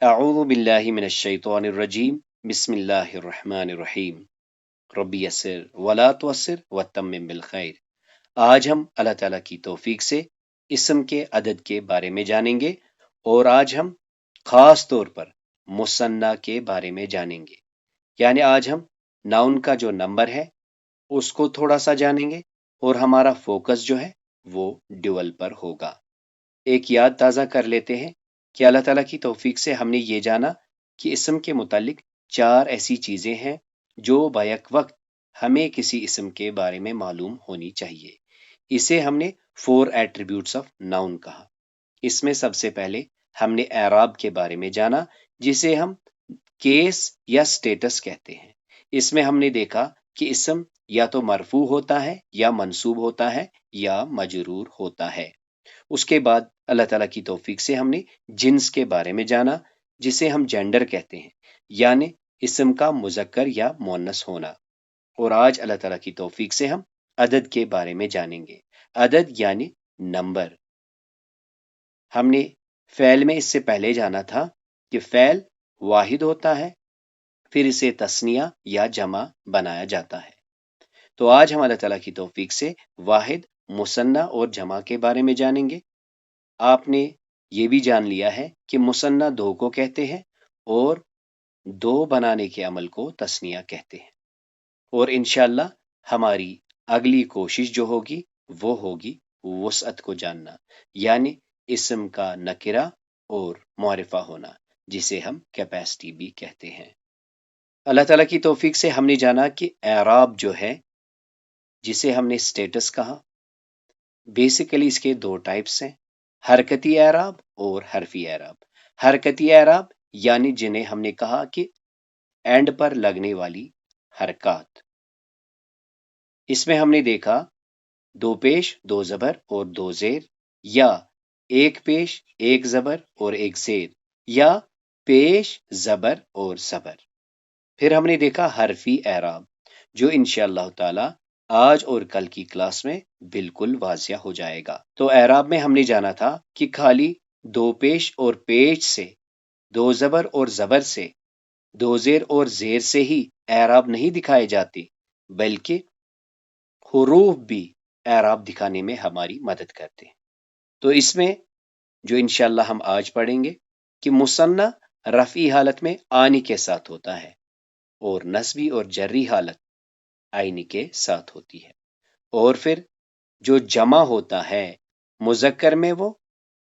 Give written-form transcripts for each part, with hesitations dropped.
اعوذ باللہ من الشیطان الرجیم بسم اللہ الرحمن الرحیم ربی یسر ولا تعسر وتمم بالخیر۔ آج ہم اللہ تعالیٰ کی توفیق سے اسم کے عدد کے بارے میں جانیں گے، اور آج ہم خاص طور پر مثنیٰ کے بارے میں جانیں گے، یعنی آج ہم ناؤن کا جو نمبر ہے اس کو تھوڑا سا جانیں گے، اور ہمارا فوکس جو ہے وہ ڈیول پر ہوگا۔ ایک یاد تازہ کر لیتے ہیں کہ اللہ تعالیٰ کی توفیق سے ہم نے یہ جانا کہ اسم کے متعلق 4 ایسی چیزیں ہیں جو بیک وقت ہمیں کسی اسم کے بارے میں معلوم ہونی چاہیے۔ اسے ہم نے 4 ایٹریبیوٹس آف ناؤن کہا۔ اس میں سب سے پہلے ہم نے اعراب کے بارے میں جانا، جسے ہم کیس یا سٹیٹس کہتے ہیں۔ اس میں ہم نے دیکھا کہ اسم یا تو مرفوع ہوتا ہے یا منصوب ہوتا ہے یا مجرور ہوتا ہے۔ اس کے بعد اللہ تعالیٰ کی توفیق سے ہم نے جنس کے بارے میں جانا، جسے ہم جینڈر کہتے ہیں، یعنی اسم کا مذکر یا مؤنث ہونا۔ اور آج اللہ تعالیٰ کی توفیق سے ہم عدد کے بارے میں جانیں گے۔ عدد یعنی نمبر۔ ہم نے فعل میں اس سے پہلے جانا تھا کہ فعل واحد ہوتا ہے، پھر اسے تثنیہ یا جمع بنایا جاتا ہے۔ تو آج ہم اللہ تعالیٰ کی توفیق سے واحد، مثنیٰ اور جمع کے بارے میں جانیں گے۔ آپ نے یہ بھی جان لیا ہے کہ مثنیٰ 2 کو کہتے ہیں اور 2 بنانے کے عمل کو تثنیہ کہتے ہیں۔ اور انشاءاللہ ہماری اگلی کوشش جو ہوگی وہ ہوگی وسعت کو جاننا، یعنی اسم کا نکرہ اور معرفہ ہونا، جسے ہم کیپیسٹی بھی کہتے ہیں۔ اللہ تعالیٰ کی توفیق سے ہم نے جانا کہ اعراب جو ہے، جسے ہم نے سٹیٹس کہا، بیسیکلی اس کے 2 ٹائپس ہیں، حرکتی اعراب اور حرفی اعراب۔ حرکتی اعراب یعنی جنہیں ہم نے کہا کہ اینڈ پر لگنے والی حرکات۔ اس میں ہم نے دیکھا 2 پیش 2 زبر اور 2 زیر، یا 1 پیش 1 زبر اور 1 زیر، یا پیش زبر اور زبر۔ پھر ہم نے دیکھا حرفی اعراب، جو انشاءاللہ تعالی آج اور کل کی کلاس میں بالکل واضح ہو جائے گا۔ تو اعراب میں ہم نے جانا تھا کہ خالی 2 پیش اور پیش سے، 2 زبر اور زبر سے، 2 زیر اور زیر سے ہی اعراب نہیں دکھائے جاتے، بلکہ حروف بھی اعراب دکھانے میں ہماری مدد کرتے ہیں۔ تو اس میں جو انشاءاللہ ہم آج پڑھیں گے کہ مثنیٰ رفعی حالت میں آنی کے ساتھ ہوتا ہے، اور نصبی اور جری حالت آئینی کے ساتھ ہوتی ہے، اور پھر جو جمع ہوتا ہے مذکر میں وہ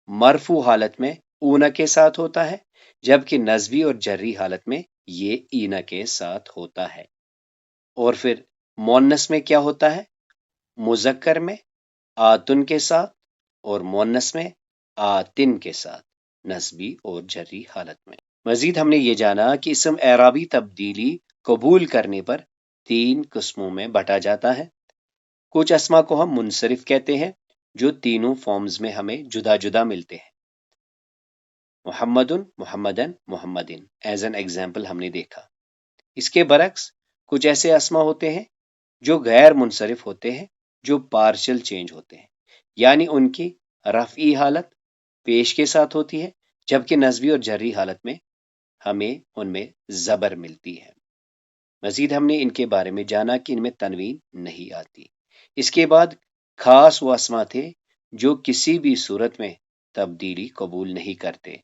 مرفوع حالت میں اونا کے ساتھ ہوتا ہے، جبکہ نصبی اور جری حالت میں یہ اینا کے ساتھ ہوتا ہے۔ اور پھر مؤنث میں کیا ہوتا ہے؟ مذکر میں آتن کے ساتھ اور مؤنث میں آتن کے ساتھ، نصبی اور جری حالت میں۔ مزید ہم نے یہ جانا کہ اسم اعرابی تبدیلی قبول کرنے پر 3 قسموں میں بٹا جاتا ہے۔ کچھ اسما کو ہم منصرف کہتے ہیں، جو تینوں فارمز میں ہمیں جدا جدا ملتے ہیں۔ محمد، محمدن، محمدن ایز این ایگزامپل ہم نے دیکھا۔ اس کے برعکس کچھ ایسے اسما ہوتے ہیں جو غیر منصرف ہوتے ہیں، جو پارشل چینج ہوتے ہیں، یعنی ان کی رفعی حالت پیش کے ساتھ ہوتی ہے، جبکہ نصبی اور جری حالت میں ہمیں ان میں زبر ملتی ہے۔ مزید ہم نے ان کے بارے میں جانا کہ ان میں تنوین نہیں آتی۔ اس کے بعد خاص وہ اسما تھے جو کسی بھی صورت میں تبدیلی قبول نہیں کرتے،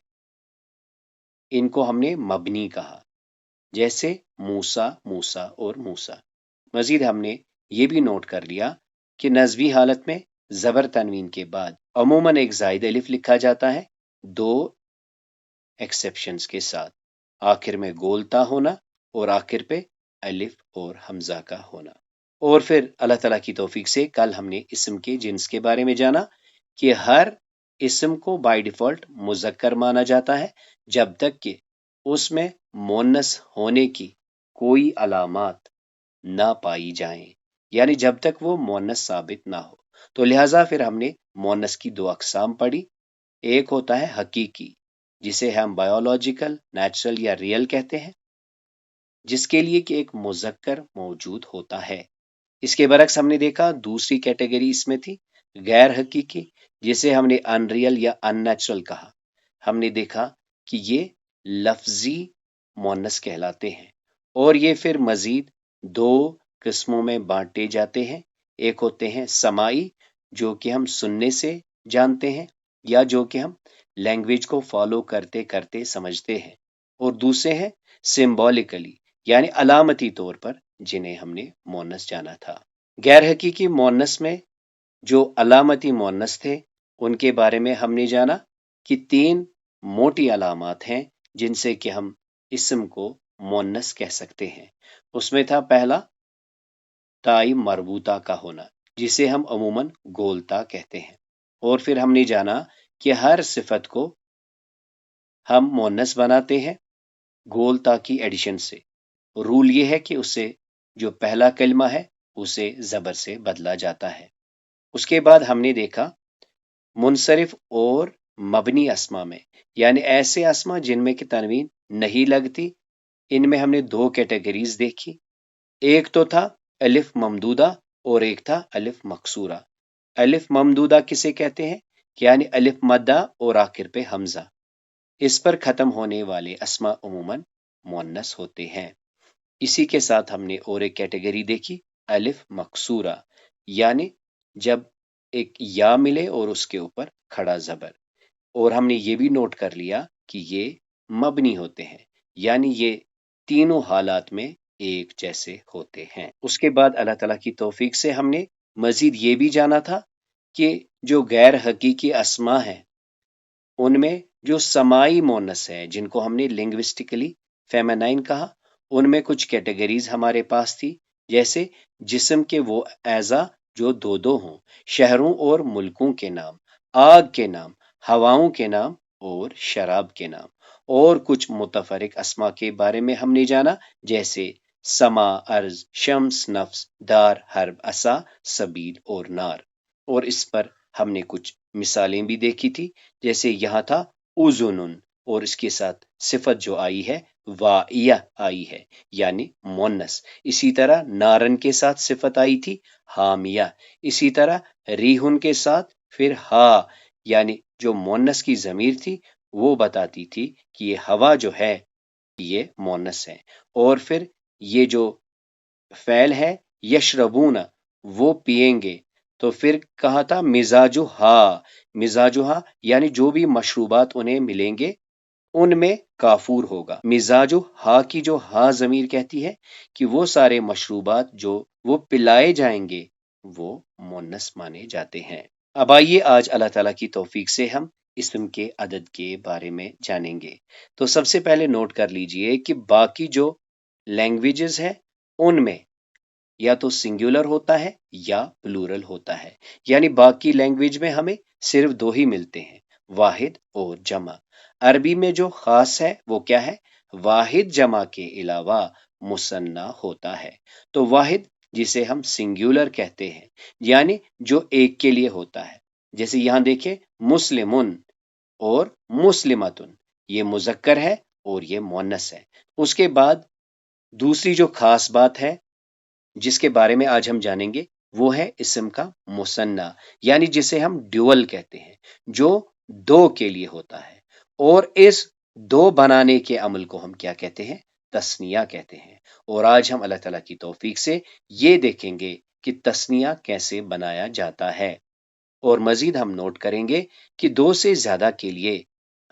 ان کو ہم نے مبنی کہا، جیسے موسیٰ، موسیٰ اور موسیٰ۔ مزید ہم نے یہ بھی نوٹ کر لیا کہ نصبی حالت میں زبر تنوین کے بعد عموماً ایک زائد الف لکھا جاتا ہے، 2 ایکسیپشنز کے ساتھ، آخر میں گولتا ہونا اور آخر پہ الف اور حمزہ کا ہونا۔ اور پھر اللہ تعالیٰ کی توفیق سے کل ہم نے اسم کے جنس کے بارے میں جانا کہ ہر اسم کو بائی ڈیفالٹ مذکر مانا جاتا ہے، جب تک کہ اس میں مؤنث ہونے کی کوئی علامات نہ پائی جائیں، یعنی جب تک وہ مؤنث ثابت نہ ہو۔ تو لہٰذا پھر ہم نے مؤنث کی 2 اقسام پڑھی۔ ایک ہوتا ہے حقیقی، جسے ہم بایولوجیکل، نیچرل یا ریئل کہتے ہیں، جس کے لیے کہ ایک مذکر موجود ہوتا ہے۔ اس کے برعکس ہم نے دیکھا دوسری کیٹیگری اس میں تھی غیر حقیقی، جسے ہم نے ان ریئل یا ان نیچرل کہا۔ ہم نے دیکھا کہ یہ लफ्जी मुअन्नस कहलाते हैं और ये फिर मजीद दो किस्मों में बांटे जाते हैं। एक होते हैं समाई, जो कि हम सुनने से जानते हैं या जो कि हम लैंग्वेज को फॉलो करते करते समझते हैं, और दूसरे हैं सिंबॉलिकली यानी अलामती तौर पर, जिन्हें हमने मुअन्नस जाना था। गैर हकीकी मुअन्नस में जो अलामती मुअन्नस थे उनके बारे में हमने जाना कि तीन मोटी अलामत हैं जिनसे कि हम इसम को मुअन्नस कह सकते हैं। उसमें था पहला ताई मरबूता का होना, जिसे हम अमूमन गोलता कहते हैं। और फिर हमने जाना कि हर सिफत को हम मुअन्नस बनाते हैं गोलता की एडिशन से। रूल ये है कि उससे जो पहला कलमा है उसे जबर से बदला जाता है। उसके बाद हमने देखा मुनसरिफ और मबनी अस्मा में, यानी ऐसे अस्मा जिनमें की तनवीन नहीं लगती, इनमें हमने दो कैटेगरीज देखी। एक तो था अलिफ ममदूदा और एक था अलिफ मकसूरा। अलिफ ममदूदा किसे कहते हैं? यानी अलिफ मद्दा और आखिर पे हमजा, इस पर खत्म होने वाले अस्मा उमूमन मुअन्नस होते हैं। इसी के साथ हमने और एक कैटेगरी देखी अलिफ मकसूरा, यानी जब एक या मिले और उसके ऊपर खड़ा जबर। और हमने ये भी नोट कर लिया कि ये मबनी होते हैं, यानी ये तीनों हालात में एक जैसे होते हैं। उसके बाद अल्लाह ताला की तौफीक से हमने मजीद ये भी जाना था कि जो गैर हकीकी अस्मा है उनमें जो समाई मोनस है, जिनको हमने लिंग्विस्टिकली फेमिनाइन कहा, उनमें कुछ कैटेगरीज हमारे पास थी, जैसे जिस्म के वो एज़ा जो दो दो हों, शहरों और मुल्कों के नाम, आग के नाम, हवाओं के नाम और शराब के नाम। और कुछ मुतफरिक अस्मा के बारे में हमने जाना, जैसे समा, अर्ज, शम्स, नफ्स, दार, हर्ब, असा, सबील और नार। और इस पर हमने कुछ मिसालें भी देखी थी, जैसे यहाँ था उजुनुन और इसके साथ सिफत जो आई है वाइया आई है, यानी मोनस। इसी तरह नारन के साथ सिफत आई थी हामिया। इसी तरह रीहुन के साथ फिर हा, यानी जो मोनस की जमीर थी वो बताती थी कि ये हवा जो है ये मोनस है। और फिर ये जो फैल है यशरबूना, वो पिएंगे, तो फिर कहा था मिजाजुहा यानी जो भी मशरूबात उन्हें मिलेंगे उनमें काफूर होगा। मिजाजु हा की जो हा जमीर कहती है कि वो सारे मशरूबात जो वो पिलाए जाएंगे वो मुन्नस माने जाते हैं। अब आइए आज अल्लाह ताला की तौफीक से हम इसम के अदद के बारे में जानेंगे। तो सबसे पहले नोट कर लीजिए कि बाकी जो लैंग्वेजेस है उनमें या तो सिंगुलर होता है या प्लूरल होता है, यानी बाकी लैंग्वेज में हमें सिर्फ दो ही मिलते हैं, वाहिद और जमा। अरबी में जो खास है वो क्या है? वाहिद जमा के अलावा मुसन्ना होता है। तो वाहिद जिसे हम सिंगुलर कहते हैं, यानी जो एक के लिए होता है, जैसे यहां देखें मुस्लिमुन और मुस्लिमतुन, ये मुजक्कर है और ये मुअन्नस है। उसके बाद दूसरी जो खास बात है जिसके बारे में आज हम जानेंगे वो है इसम का मुसन्ना, यानी जिसे हम ड्यूअल कहते हैं, जो दो के लिए होता है। और इस दो बनाने के अमल को हम क्या कहते हैं? तस्निया कहते हैं। और आज हम अल्लाह ताला की तौफीक से ये देखेंगे कि तस्निया कैसे बनाया जाता है। और मजीद हम नोट करेंगे कि दो से ज्यादा के लिए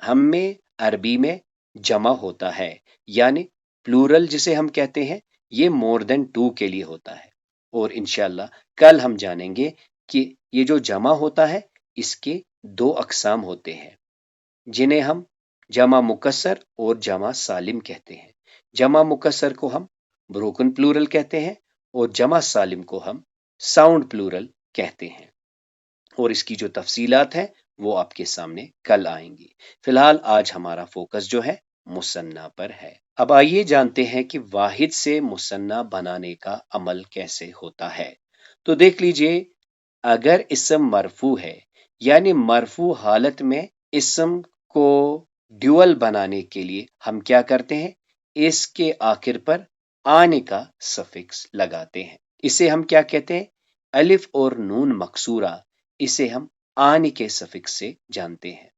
हम में अरबी में जमा होता है, यानी प्लूरल जिसे हम कहते हैं ये मोर देन टू के लिए होता है। और इंशाल्लाह कल हम जानेंगे कि ये जो जमा होता है इसके दो अकसाम होते हैं, जिन्हें हम जमा मुकस्सर और जमा सालिम कहते हैं। जमा मुकस्सर को हम ब्रोकन प्लूरल कहते हैं और जमा सालिम को हम साउंड प्लूरल कहते हैं। और इसकी जो तफसीलात है वो आपके सामने कल आएंगी। फिलहाल आज हमारा फोकस जो है मुसन्ना पर है। अब आइए जानते हैं कि वाहिद से मुसन्ना बनाने का अमल कैसे होता है। तो देख लीजिए, अगर इसम मरफू है, यानी मरफू हालत में इसम को ड्यूअल बनाने के लिए हम क्या करते हैं? इसके आखिर पर आने का सफिक्स लगाते हैं। इसे हम क्या कहते हैं? अलिफ और नून मकसूरा, इसे हम आने के सफिक्स से जानते हैं।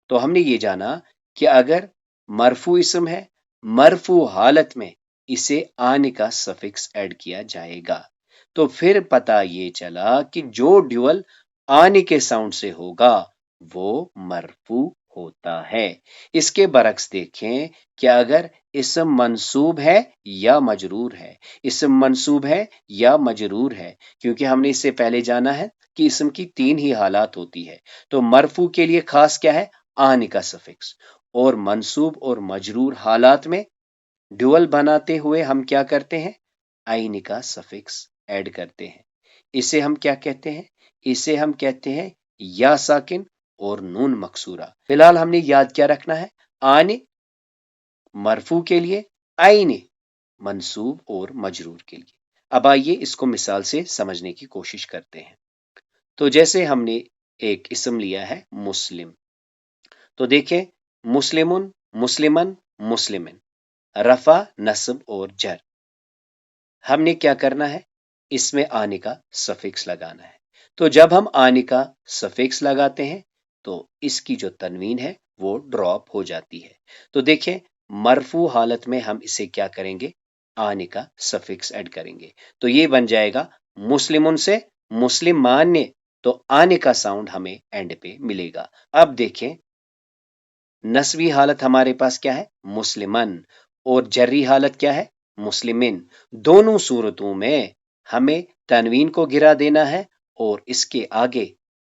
तो हमने ये जाना कि अगर मरफू इसम है, मरफू हालत में इसे आन का सफिक्स ऐड किया जाएगा। तो फिर पता ये चला कि जो ड्यूअल आन के साउंड से होगा वो मरफू होता है। इसके बरक्स देखें कि अगर इसम मंसूब है या मजरूर है, इसम मंसूब है या मजरूर है, क्योंकि हमने इससे पहले जाना है कि इसम की 3 ही हालात होती है। तो मरफू के लिए खास क्या है? आन का सफिक्स। और मंसूब और मजरूर हालात में ड्यूअल बनाते हुए हम क्या करते हैं? आइन का सफिक्स ऐड करते हैं। इसे हम क्या कहते हैं? इसे हम कहते हैं या साकिन और नून मकसूरा। फिलहाल हमने याद क्या रखना है? आने मरफू के लिए, आइने मंसूब और मजरूर के लिए। अब आइए इसको मिसाल से समझने की कोशिश करते हैं। तो जैसे हमने एक इसम लिया है मुस्लिम, तो देखें मुस्लिमुन, मुस्लिमन, मुस्लिमिन, रफा, नस्ब और जर। हमने क्या करना है? इसमें आने का सफिक्स लगाना है। तो जब हम आने का सफिक्स लगाते हैं तो इसकी जो तनवीन है वो ड्रॉप हो जाती है। तो देखें मरफू हालत में हम इसे क्या करेंगे? आने का सफिक्स ऐड करेंगे। तो ये बन जाएगा मुस्लिमुन से मुस्लिमान ने, तो आने का साउंड हमें एंड पे मिलेगा। अब देखें नस्वी हालत हमारे पास क्या है? मुस्लिमन। और जर्री हालत क्या है? मुस्लिमिन। दोनों सूरतों में हमें तनवीन को गिरा देना है और इसके आगे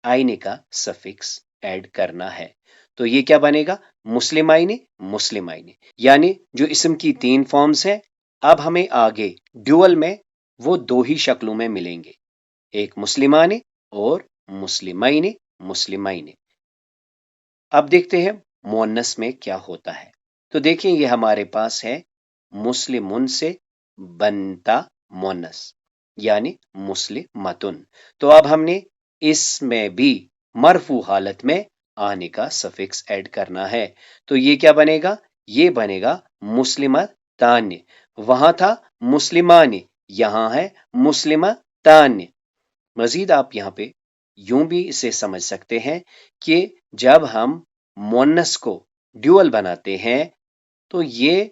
आइने का सफिक्स ऐड करना है। तो ये क्या बनेगा? मुस्लिमाइने, मुस्लिमाइने। यानी जो इसम की 3 फॉर्म्स हैं, अब हमें आगे ड्यूअल में वो 2 ही शक्लों में मिलेंगे, एक मुस्लिमाने और मुस्लिमाइने, मुस्लिमाइने। अब देखते हैं मुअन्नस में क्या होता है। तो देखें ये हमारे पास है मुस्लिमुन से बनता मुअन्नस यानी मुस्लिमतुन। तो अब हमने इसमें भी मरफू हालत में आने का सफिक्स ऐड करना है। तो ये क्या बनेगा? ये बनेगा मुस्लिमतान्य। वहां था मुस्लिमान्य, यहां है मुस्लिमतान्य। मजीद आप यहां पे यूं भी इसे समझ सकते हैं कि जब हम मुअन्नस को ड्यूअल बनाते हैं तो ये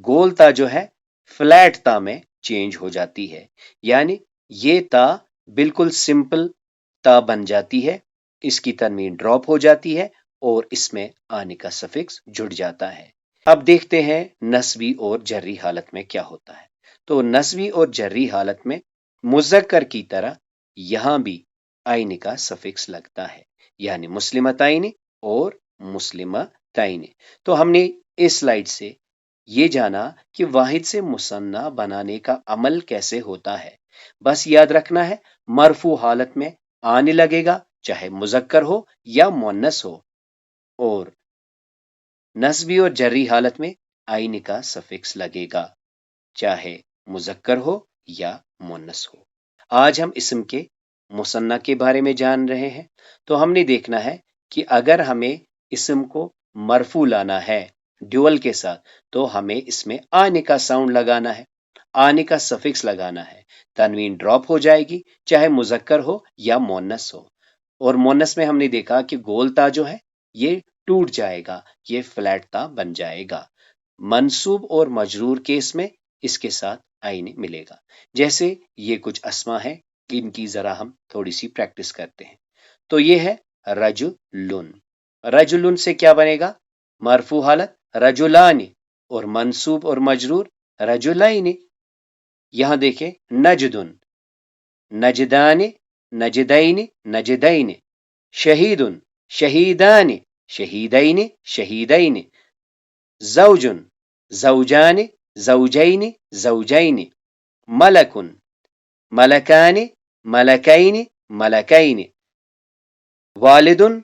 गोलता जो है फ्लैट ता में चेंज हो जाती है। यानी ये ता बिल्कुल सिंपल ता बन जाती है, इसकी तनवीन ड्रॉप हो जाती है और इसमें आने का सफिक्स जुड़ जाता है। अब देखते हैं नस्वी और जर्री हालत में क्या होता है। तो नस्वी और जर्री हालत में मुज़क्कर की तरह यहां भी आइने का सफिक्स लगता है, यानी मुस्लिमताइने और मुस्लिमताइने। तो हमने इस स्लाइड से ये जाना कि वाहिद से मुसन्ना बनाने का अमल कैसे होता है। बस याद रखना है मरफू हालत में आने लगेगा, चाहे मुज़क्कर हो या मुअन्नस हो, और नस्बी और जर्री हालत में आइन का सफिक्स लगेगा, चाहे मुज़क्कर हो या मुअन्नस हो। आज हम इसम के मुसन्ना के बारे में जान रहे हैं। तो हमने देखना है कि अगर हमें इसम को मरफू लाना है ड्यूअल के साथ, तो हमें इसमें आने का साउंड लगाना है, आने का सफिक्स लगाना है। तनवीन ड्रॉप हो जाएगी, चाहे मुज़क्कर हो या मुअन्नस हो। और मुअन्नस में हमने देखा कि गोलता जो है ये टूट जाएगा, ये फ्लैट ता बन जाएगा। मंसूब और मजरूर केस में इसके साथ आइन मिलेगा। जैसे ये कुछ अस्मा है, इनकी जरा हम थोड़ी सी प्रैक्टिस करते हैं। तो ये है रजुलुन। रजुलुन से क्या बनेगा? मरफू हालत रजुलानी और मंसूब और मजरूर रजुलाइनी। यहां देखें नजदुन, नजदानी, नजदैनी, नजदैनी। शहीदुन, शहीदानी, शहीदैनी, शहीदैनी। जौजुन, जौजानी, जौजैनी, जौजैनी। मलकुन, मलकानी, मलकैनी, मलकैनी। वालिदुन,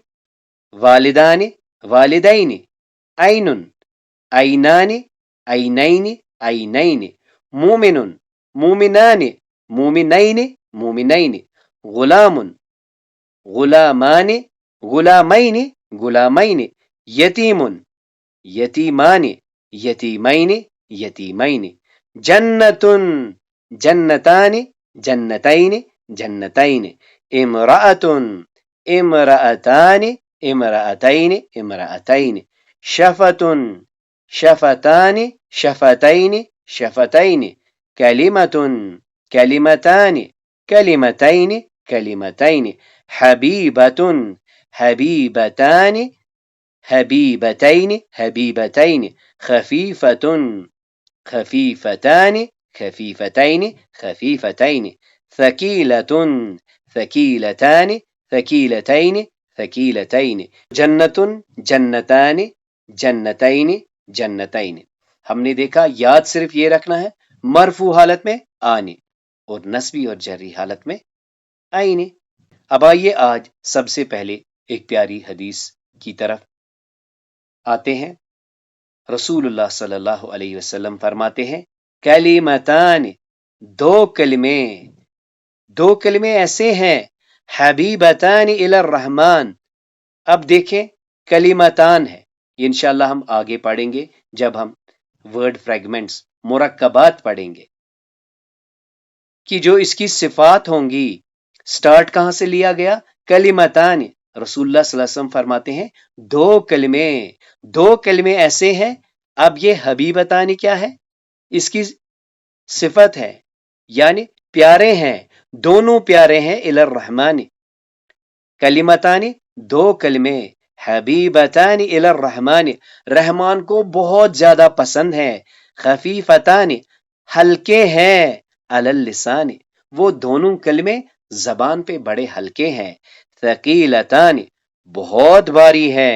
वालिदानी, वालिदैनी। ऐनुन, ऐनानी, ऐनैनी, ऐनैनी। मुमिनुन, मुमिनानी, मुमिनैनी, मुमिनैनी। गुलामुन, गुलामानी, गुलामैनी, गुलामैनी। यतीमुन, यतीमानी, यतीमैनी, यतीमैनी। जन्नतुन, जन्नतानी, जन्नतैनी, जन्नतैनी। इमराअतुन, इमराअतानी, इमराअतैनी, इमराअतैनी। शफतुन, शफतानि शफतैनि शफतैनि कलिमतुन कलिमतानि कलिमतैनि कलिमतैनि हबीबतुन हबीबतानि हबीबतैनि हबीबतैनि खफीफतुन खफीफतानि खफीफतैनि खफीफतैनि ثقيلة ثقيلتان ثقيلتين ثقيلتين جنتun जन्नतानि जन्नतैनि जन्नतैनि। हमने देखा याद सिर्फ ये रखना है मरफू हालत में आने और नस्बी और जर्री हालत में आईने। अब आइए आज सबसे पहले एक प्यारी हदीस की तरफ आते हैं। रसूलुल्लाह सल्लल्लाहु अलैहि वसल्लम फरमाते हैं कलिमतान, दो कलिमे ऐसे हैं हबीबतान इलर रहमान। अब देखें कलिमतान है, इंशाअल्लाह हम आगे पढ़ेंगे जब हम वर्ड फ्रेगमेंट्स मुरक्कबात पढ़ेंगे कि जो इसकी सिफात होंगी। स्टार्ट कहां से लिया गया? कलिमतान। रसूलुल्लाह सल्लल्लाहु अलैहि वसल्लम फरमाते हैं दो कलिमे ऐसे हैं। अब ये हबीबतानी क्या है? इसकी सिफत है, यानी प्यारे हैं, दोनों प्यारे हैं इलर रहमानी। कलिमतानी दो कलिमे हबीबतानी इलर रहमानी, रहमान को बहुत ज्यादा पसंद है। खफीफतानी हल्के हैं अलल लिसानी, वो दोनों कलिमे जबान पे बड़े हल्के हैं। थकीलतानी बहुत भारी है।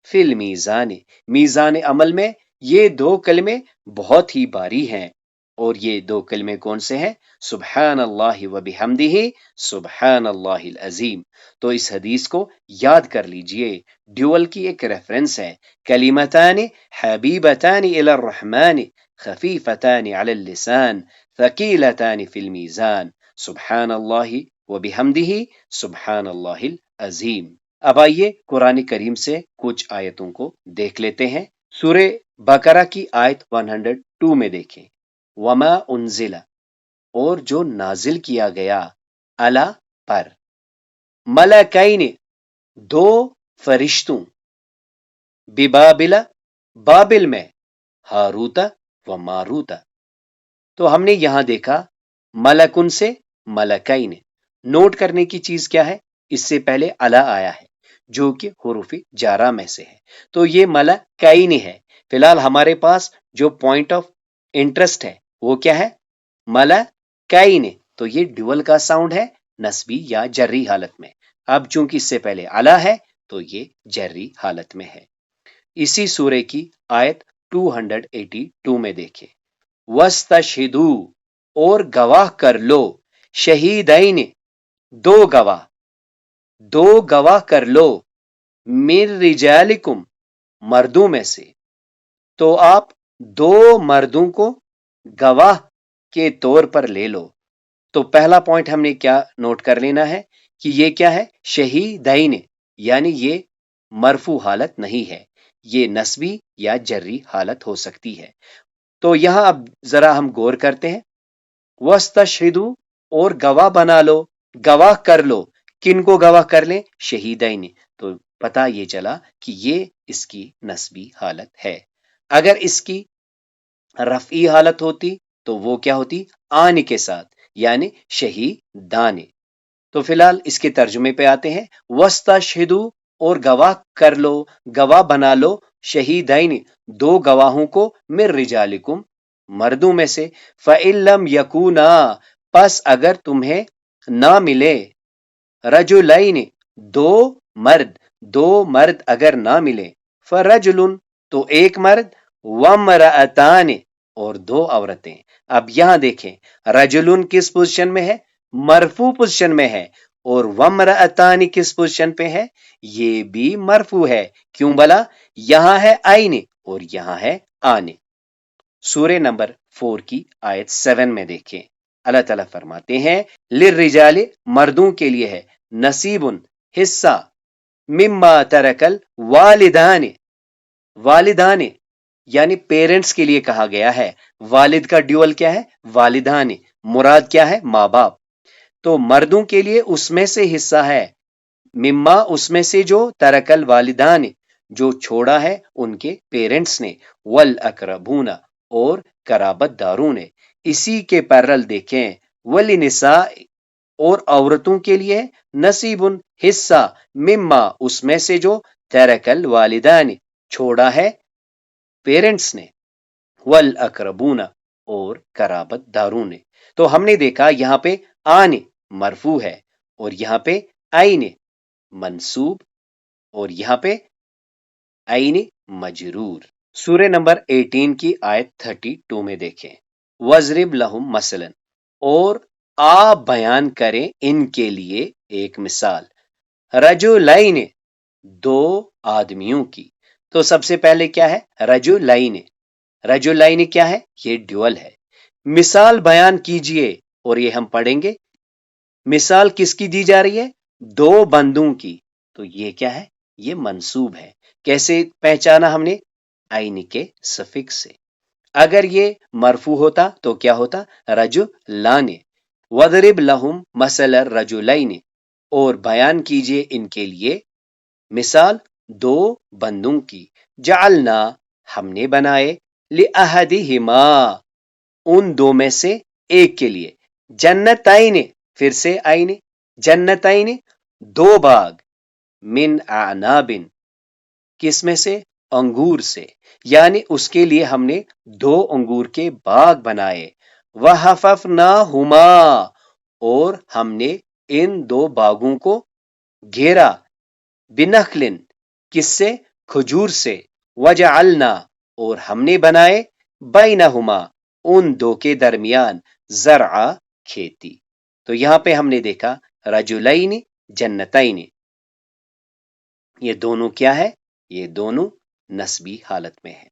फिल मीजानी, मीजान अमल में ये दो कलिमे बहुत ही भारी हैं। और ये दो कलमे कौन से हैं? सुबहान अल्लाह व बिहम्दिही सुबहान अल्लाहिल अजीम। तो इस हदीस को याद कर लीजिए, ड्यूअल की एक रेफरेंस है। कलिमतानि हबीबतानि इलर रहमानि खफीफतानि अलल लिसान थकीलतानि फिल मीजान सुबहान अल्लाह व बिहम्दिही सुबहान अल्लाहिल अजीम। अब आइए कुरान करीम से कुछ आयतों को देख लेते हैं। सूरे बकरा की आयत 102 में देखें, वमा उनजिला, और जो नाजिल किया गया, अला पर, मलकैन दो फरिश्तों, बिबाबिला बाबिल में, हारूता व मारूता। तो हमने यहां देखा मलकुन से मलकैन। नोट करने की चीज क्या है? इससे पहले अला आया है जो कि हुरूफी जारा में से है, तो ये मलकैन है। फिलहाल हमारे पास जो पॉइंट ऑफ इंटरेस्ट है वो क्या है? मलकैन। तो ये ड्यूअल का साउंड है नस्बी या जर्री हालत में। अब चूंकि इससे पहले अला है तो ये जर्री हालत में है। इसी सूरे की आयत 282 में देखें, वस्तशहिदू, और गवाह कर लो, शहीदैन दो गवाह कर लो, मिर रिजालिकुम मर्दों में से। तो आप दो मर्दों को गवाह के तौर पर ले लो। तो पहला पॉइंट हमने क्या नोट कर लेना है कि ये क्या है? शहीदैन, यानी ये मरफू हालत नहीं है, ये नस्बी या जर्री हालत हो सकती है। तो यहां अब जरा हम गौर करते हैं, वस्तशहिदू, और गवाह बना लो, गवाह कर लो। किन को गवाह कर लें? शहीदैन। तो पता ये चला कि ये इसकी नस्बी हालत है। अगर इसकी रफ़ी हालत होती तो वो क्या होती? आन के साथ, यानी शहीदान। तो फिलहाल इसके तर्जुमे पे आते हैं, वस्तशहिदू, और गवाह कर लो, गवाह बना लो, शहीदैन दो गवाहों को, मिर रिजालिकुम मर्दों में से, फ़इल्लम यकूना, पस अगर तुम्हें ना मिले, रजुलैन दो मर्द अगर ना मिले, फ़रजुलुन तो एक मर्द, वमरअतान और दो औरतें। अब यहां देखें, रजुलुन किस पोजीशन में है? मरफू पोजीशन में है। और वमरअतान किस पोजीशन पे है? ये भी मरफू है। क्यों भला? यहां है आईने और यहां है आने। सूरे नंबर 4 की आयत 7 में देखें, अल्लाह ताला फरमाते हैं, लिर्रिजाले मर्दों के लिए है, नसीबुन हिस्सा, मिम्मा तरकल वालिदाने यानी पेरेंट्स के लिए कहा गया है। वालिद का ड्यूअल क्या है? वालिदाने। मुराद क्या है? माँ बाप। तो मर्दों के लिए उसमें से हिस्सा है, मिम्मा उसमें से जो, तरकल वालिदाने جو چھوڑا ہے ان کے پیرنٹس نے، ول اقربون اور قرابت داروں نے. اسی کے پیرل دیکھیں ولی نساء اور عورتوں کے لیے نصیب حصہ مما اس میں سے جو ترکل والدان چھوڑا ہے پیرنٹس نے، والاقربون اور قرابت داروں نے. تو ہم نے دیکھا یہاں پہ آن مرفوع ہے اور یہاں پہ عین منصوب اور یہاں پہ عین مجرور. سورہ نمبر 18 کی آیت 32 میں دیکھیں وَضْرِبْ لَهُمْ مثلاً اور آپ بیان کریں ان کے لیے ایک مثال رجلین دو آدمیوں کی. تو سب سے پہلے کیا ہے رجلین. رجلین کیا ہے یہ ڈیول ہے. مثال بیان کیجئے اور یہ ہم پڑھیں گے مثال کس کی دی جا رہی ہے دو بندوں کی. تو یہ کیا ہے یہ منصوب ہے. کیسے پہچانا ہم نے عین کے سفکس سے. اگر یہ مرفوع ہوتا تو کیا ہوتا رجلان. وَضْرِبْ لَهُمْ مَثَلَ الرَّجُلَيْنِ اور بیان کیجئے ان کے لیے مثال دو بندوں کی. جعلنا ہم نے بنائے لِأَحَدِهِمَا ان دو میں سے ایک کے لیے جنتین پھر سے عین جنتین دو باغ من اعناب کس میں سے انگور سے. یعنی اس کے لیے ہم نے دو انگور کے باغ بنائے. وَحَفَفْنَاهُمَا اور ہم نے ان دو باغوں کو گھیرا بِنَخْلٍ کس سے کھجور سے. وَجَعَلْنَا اور ہم نے بنائے بَيْنَهُمَا ان دو کے درمیان زرعا کھیتی. تو یہاں پہ ہم نے دیکھا رجلین جنتین یہ دونوں کیا ہے یہ دونوں نسبی حالت میں ہیں.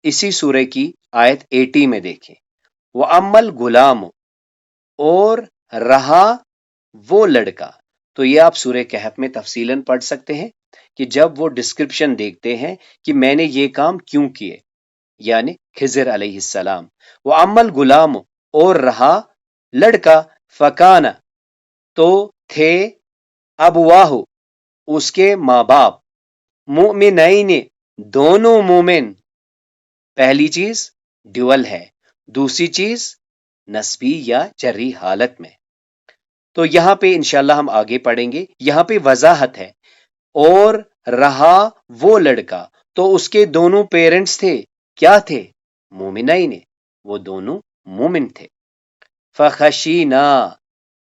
اسی سورہ کی آیت 80 میں دیکھیں وَأَمَّا الْغُلَامُ اور رہا وہ لڑکا. تو یہ آپ سورہ کہف میں تفصیلاً پڑھ سکتے ہیں کہ جب وہ ڈسکرپشن دیکھتے ہیں کہ میں نے یہ کام کیوں کیے یعنی خضر علیہ السلام. وَأَمَّا الْغُلَامُ اور رہا لڑکا فَكَانَ تو تھے ابواہ اس کے ماں باپ مؤمنین دونوں مومن. پہلی چیز ڈیول ہے دوسری چیز نسبی یا جری حالت میں. تو یہاں پہ انشاءاللہ ہم آگے پڑھیں گے. یہاں پہ وضاحت ہے اور رہا وہ لڑکا تو اس کے دونوں پیرنٹس تھے کیا تھے مومنین وہ دونوں مومن تھے. فخشینا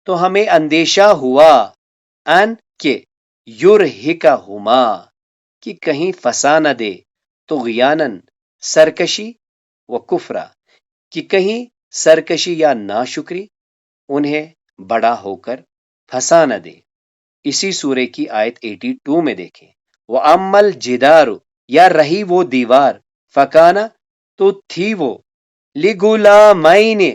تو ہمیں اندیشہ ہوا ان کہ یرہقہما کہ کہیں پھنسا نہ دے طغیانن سرکشی و کفرا کہ کہیں سرکشی یا ناشکری انہیں بڑا ہو کر پھنسا نہ دے. اسی سورہ کی آیت 82 میں دیکھیں وَأَمَّا الْجِدَارُ یا رہی وہ دیوار فَكَانَ تو تھی وہ لِغُلَامَيْنِ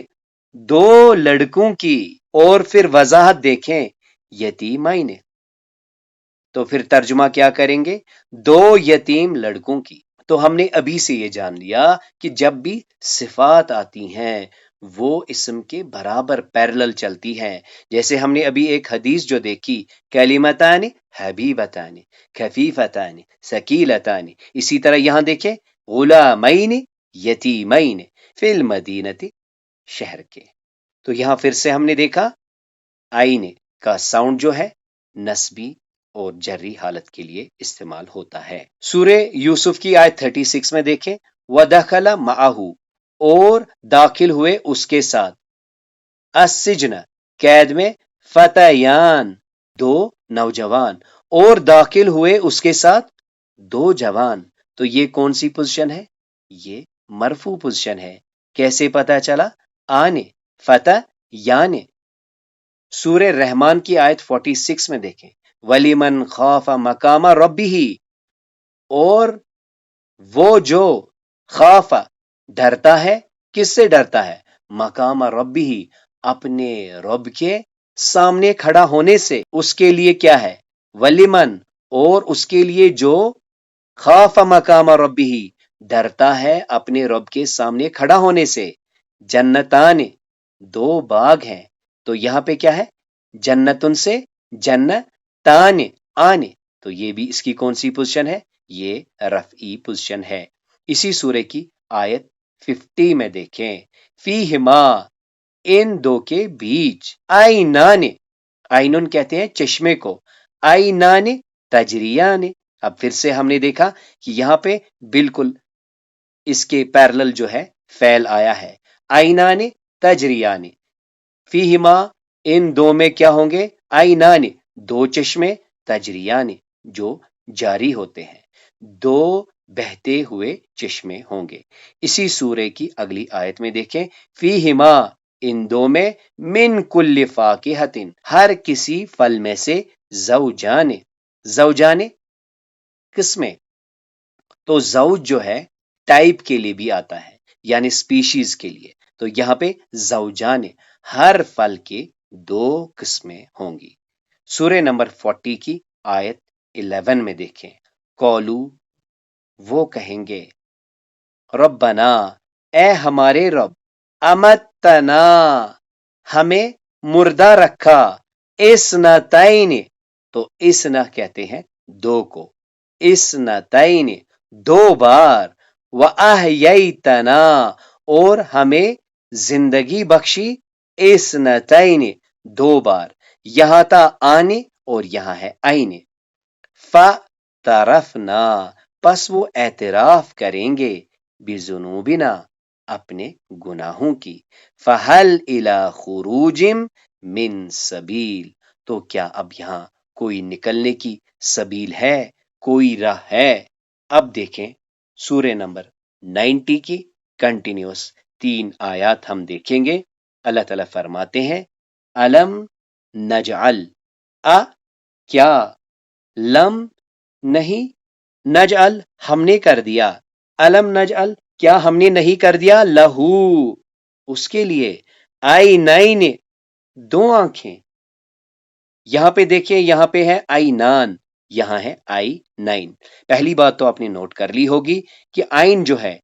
دو لڑکوں کی. اور پھر وضاحت دیکھیں یتیمین تو پھر ترجمہ کیا کریں گے دو یتیم لڑکوں کی. تو ہم نے ابھی سے یہ جان لیا کہ جب بھی صفات آتی ہیں وہ اسم کے برابر پیرلل چلتی ہیں. جیسے ہم نے ابھی ایک حدیث جو دیکھی کلمتان حبیبتان خفیفتان ثقیلتان. اسی طرح یہاں دیکھیں غلامین یتیمین فی المدینۃ شہر کے. تو یہاں پھر سے ہم نے دیکھا عین کا ساؤنڈ جو ہے نسبی اور جری حالت کے لیے استعمال ہوتا ہے. سورہ یوسف کی آیت 36 میں دیکھیں وَدَخَلَ مَعَهُ اور داخل ہوئے اس کے ساتھ السجن قید میں فتیان دو نوجوان اور داخل ہوئے اس کے ساتھ دو جوان. تو یہ کون سی پوزیشن ہے یہ مرفوع پوزیشن ہے. کیسے پتا چلا آنے فتح یانے. سورہ رحمان کی آیت 46 میں دیکھیں وَلِمَنْ خَافَ مَقَامَ رَبِّهِ اور وہ جو خاف ڈرتا ہے کس سے ڈرتا ہے مقام ربہ اپنے رب کے سامنے کھڑا ہونے سے. اس کے لیے کیا ہے وَلِمَنْ اور اس کے لیے جو خاف مقام ربہ ڈرتا ہے اپنے رب کے سامنے کھڑا ہونے سے جنتان دو باغ ہیں. تو یہاں پہ کیا ہے جنتن سے جنتان آنے. تو یہ بھی اس کی کون سی پوزیشن ہے یہ رفعی پوزیشن ہے۔ اسی سورہ کی آیت 50 میں دیکھیں، فیہما ان دو کے بیچ آئینان، آئینن کہتے ہیں چشمے کو، آئینان تجریان۔ اب پھر سے ہم نے دیکھا کہ یہاں پہ بالکل اس کے پیرلل جو ہے فعل آیا ہے، آئینان تجریان، فیہما ان دو میں کیا ہوں گے، آئینان دو چشمے، تجریان جو جاری ہوتے ہیں، دو بہتے ہوئے چشمے ہوں گے۔ اسی سورے کی اگلی آیت میں دیکھیں، فیہما ان دو میں من کل فاکہۃ ہر کسی پھل میں سے زوجان، زوجان قسمیں، تو زوج جو ہے ٹائپ کے لیے بھی آتا ہے، یعنی سپیشیز کے لیے، تو یہاں پہ زوجان ہر پھل کے دو قسمیں ہوں گی۔ سورہ نمبر 40 کی آیت 11 میں دیکھیں، قولو وہ کہیں گے، ربنا اے ہمارے رب، امتنا ہمیں مردہ رکھا، اسنتین تو اسنا کہتے ہیں دو کو، اسنتین دو بار، وَأَحْيَيْتَنَا اور ہمیں زندگی بخشی، اسنتین دو بار، یہاں تھا آنے اور یہاں ہے آئینے، فَاعْتَرَفْنَا پس وہ اعتراف کریں گے، بِذُنُوبِنَا اپنے گناہوں کی، فَهَلْ إِلَى خُرُوجٍ مِّن سَبِيلٍ تو کیا اب یہاں کوئی نکلنے کی سبیل ہے، کوئی راہ ہے؟ اب دیکھیں سورہ نمبر 90 کی کنٹینیوس 3 آیات ہم دیکھیں گے۔ اللہ تعالیٰ فرماتے ہیں، الم نجعل کیا، لم نہیں، نجعل ہم نے کر دیا، الم نجعل کیا ہم نے نہیں کر دیا، لہو اس کے لیے، آئینین دو آنکھیں، یہاں پہ دیکھیں یہاں پہ ہے آئینان، یہاں ہے آئی نائن۔ پہلی بات تو آپ نے نوٹ کر لی ہوگی کہ آئین جو ہے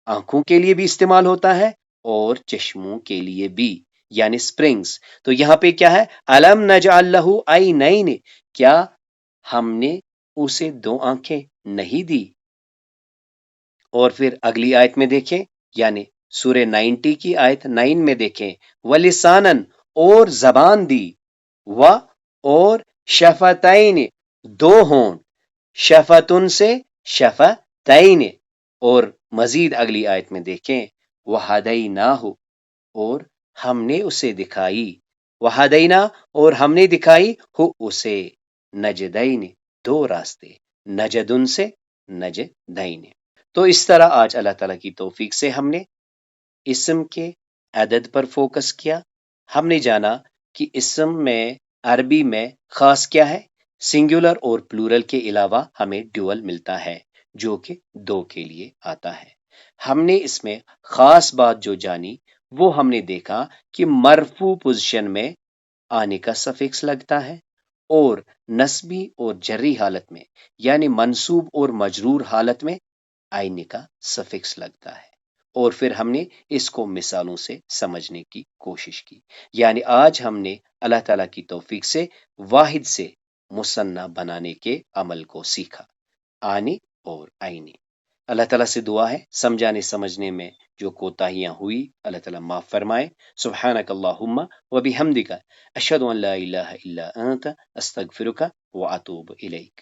آنکھوں کے لیے بھی استعمال ہوتا ہے اور چشموں کے لیے بھی، یعنی سپرنگز۔ تو یہاں پہ کیا ہے، الم نجعل لہو عینین کیا ہم نے اسے دو آنکھیں نہیں دی؟ اور پھر اگلی آیت میں دیکھیں، یعنی سورہ 90 کی آیت 9 میں دیکھیں، وَلِسَانًا اور زبان دی، اور شفتین دو ہونٹ، شفتن سے شفتین، اور مزید اگلی آیت میں دیکھیں، وَہَدَيْنَاهُ اور ہم نے اسے دکھائی، وَہَدَيْنَا اور ہم نے دکھائی ہو اسے، نجدین دو راستے، نجدن سے نجدین۔ تو اس طرح آج اللہ تعالیٰ کی توفیق سے ہم نے اسم کے عدد پر فوکس کیا، ہم نے جانا کہ اسم میں عربی میں خاص کیا ہے، سنگولر اور پلورل کے علاوہ ہمیں ڈیول ملتا ہے جو کہ دو کے لیے آتا ہے۔ ہم نے اس میں خاص بات جو جانی وہ ہم نے دیکھا کہ مرفوع پوزیشن میں آنے کا سفکس لگتا ہے، اور نسبی اور جری حالت میں یعنی منصوب اور مجرور حالت میں آئینے کا سفکس لگتا ہے۔ اور پھر ہم نے اس کو مثالوں سے سمجھنے کی کوشش کی، یعنی آج ہم نے اللہ تعالیٰ کی توفیق سے واحد سے مثنیٰ بنانے کے عمل کو سیکھا، آنے اور آئینے۔ اللہ تعالیٰ سے دعا ہے سمجھانے سمجھنے میں جو کوتاہیاں ہوئی اللہ تعالیٰ معاف فرمائے۔ سبحانک اللہم و بحمدک، اشہد ان لا الہ الا انت، استغفرک و اتوب الیک۔